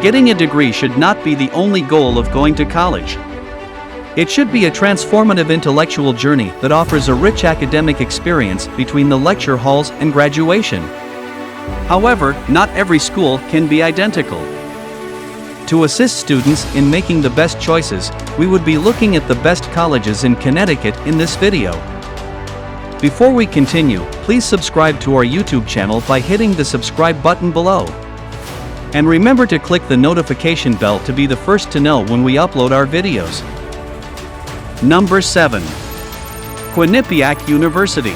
Getting a degree should not be the only goal of going to college. It should be a transformative intellectual journey that offers a rich academic experience between the lecture halls and graduation. However, not every school can be identical. To assist students in making the best choices, we would be looking at the best colleges in Connecticut in this video. Before we continue, please subscribe to our YouTube channel by hitting the subscribe button below. And remember to click the notification bell to be the first to know when we upload our videos. Number 7. Quinnipiac University.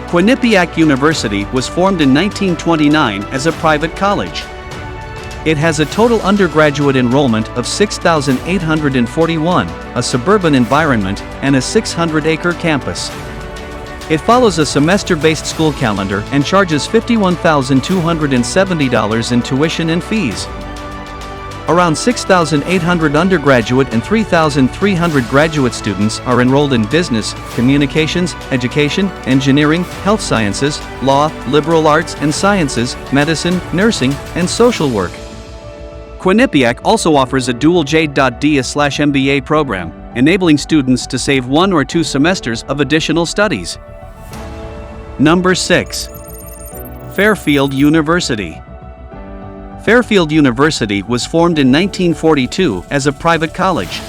Quinnipiac University was formed in 1929 as a private college. It has a total undergraduate enrollment of 6,841, a suburban environment, and a 600-acre campus. It follows a semester-based school calendar and charges $51,270 in tuition and fees. Around 6,800 undergraduate and 3,300 graduate students are enrolled in business, communications, education, engineering, health sciences, law, liberal arts and sciences, medicine, nursing, and social work. Quinnipiac also offers a dual JD/MBA program, enabling students to save 1 or 2 semesters of additional studies. Number 6. Fairfield University. Fairfield University was formed in 1942 as a private college.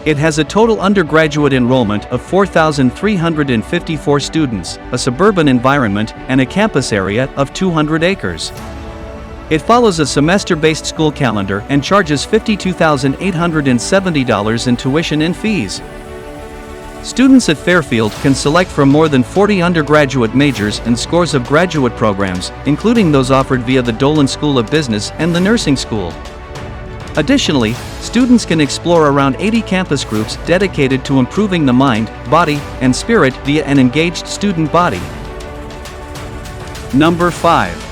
It has a total undergraduate enrollment of 4,354 students, a suburban environment, and a campus area of 200 acres. It follows a semester-based school calendar and charges $52,870 in tuition and fees. Students at Fairfield can select from more than 40 undergraduate majors and scores of graduate programs, including those offered via the Dolan School of Business and the Nursing School. Additionally, students can explore around 80 campus groups dedicated to improving the mind, body, and spirit via an engaged student body. Number 5.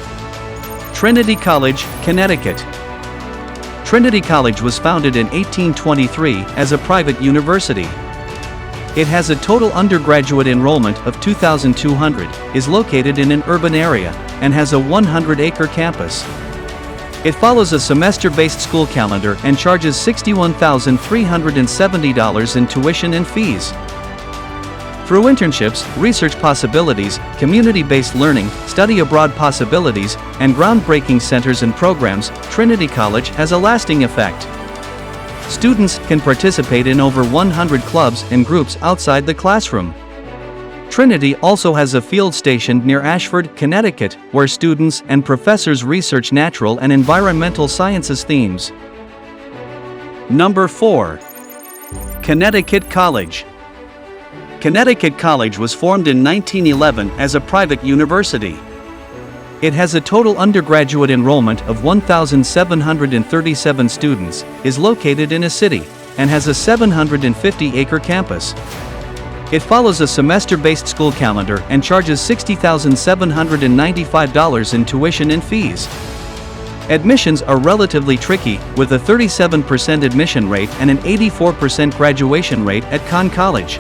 Trinity College, Connecticut. Trinity College was founded in 1823 as a private university. It has a total undergraduate enrollment of 2,200, is located in an urban area, and has a 100-acre campus. It follows a semester-based school calendar and charges $61,370 in tuition and fees. Through internships, research possibilities, community-based learning, study abroad possibilities, and groundbreaking centers and programs, Trinity College has a lasting effect. Students can participate in over 100 clubs and groups outside the classroom. Trinity also has a field station near Ashford, Connecticut, where students and professors research natural and environmental sciences themes. Number 4. Connecticut College. Connecticut College was formed in 1911 as a private university. It has a total undergraduate enrollment of 1,737 students, is located in a city, and has a 750-acre campus. It follows a semester-based school calendar and charges $60,795 in tuition and fees. Admissions are relatively tricky, with a 37% admission rate and an 84% graduation rate at Conn College.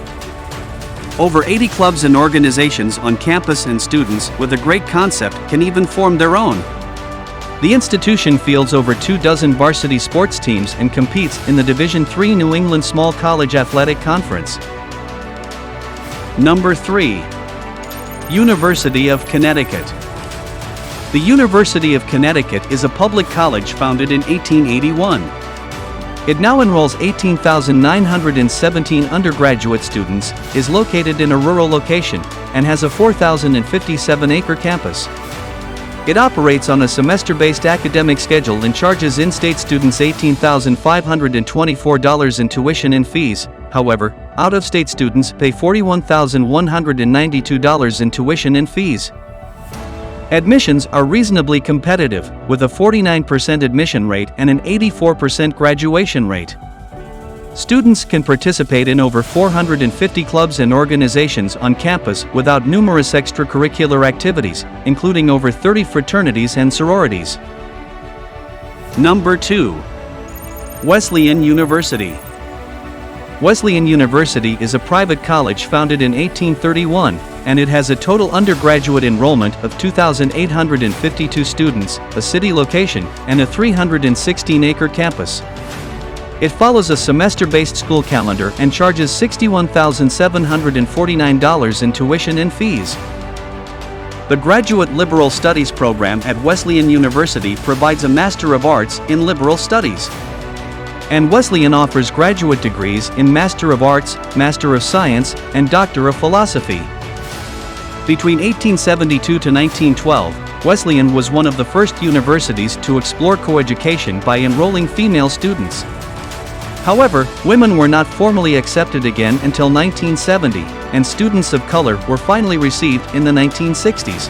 Over 80 clubs and organizations on campus, and students with a great concept can even form their own. The institution fields over 24 varsity sports teams and competes in the Division III New England Small College Athletic Conference. Number 3. University of Connecticut. The University of Connecticut is a public college founded in 1881. It now enrolls 18,917 undergraduate students, is located in a rural location, and has a 4,057-acre campus. It operates on a semester-based academic schedule and charges in-state students $18,524 in tuition and fees. However, out-of-state students pay $41,192 in tuition and fees. Admissions are reasonably competitive, with a 49% admission rate and an 84% graduation rate. Students can participate in over 450 clubs and organizations on campus without numerous extracurricular activities, including over 30 fraternities and sororities. Number 2. Wesleyan University. Wesleyan University is a private college founded in 1831, and it has a total undergraduate enrollment of 2,852 students, a city location, and a 316-acre campus. It follows a semester-based school calendar and charges $61,749 in tuition and fees. The Graduate Liberal Studies program at Wesleyan University provides a Master of Arts in Liberal Studies. And Wesleyan offers graduate degrees in Master of Arts, Master of Science, and Doctor of Philosophy. Between 1872 to 1912, Wesleyan was one of the first universities to explore coeducation by enrolling female students. However, women were not formally accepted again until 1970, and students of color were finally received in the 1960s.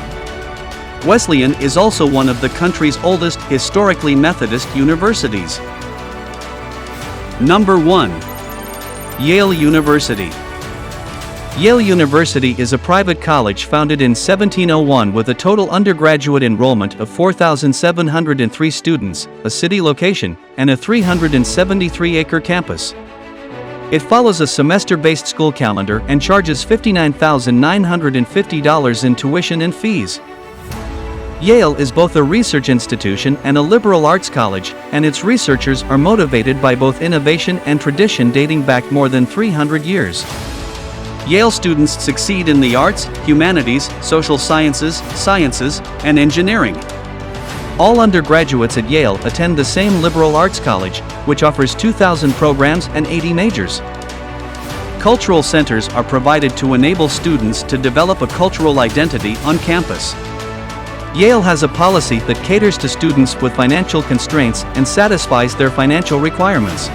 Wesleyan is also one of the country's oldest historically Methodist universities. Number 1. Yale University. Yale University is a private college founded in 1701 with a total undergraduate enrollment of 4,703 students, a city location, and a 373-acre campus. It follows a semester-based school calendar and charges $59,950 in tuition and fees. Yale is both a research institution and a liberal arts college, and its researchers are motivated by both innovation and tradition dating back more than 300 years. Yale students succeed in the arts, humanities, social sciences, and engineering. All undergraduates at Yale attend the same liberal arts college, which offers 2,000 programs and 80 majors. Cultural centers are provided to enable students to develop a cultural identity on campus. Yale has a policy that caters to students with financial constraints and satisfies their financial requirements.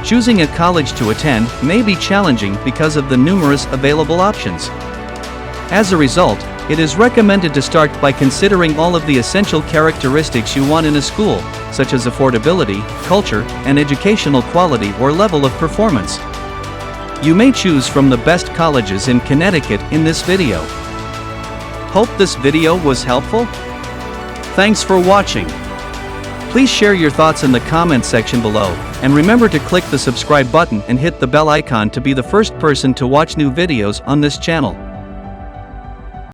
Choosing a college to attend may be challenging because of the numerous available options. As a result, it is recommended to start by considering all of the essential characteristics you want in a school, such as affordability, culture, and educational quality or level of performance. You may choose from the best colleges in Connecticut in this video. Hope this video was helpful. Thanks for watching. Please share your thoughts in the comment section below, and remember to click the subscribe button and hit the bell icon to be the first person to watch new videos on this channel.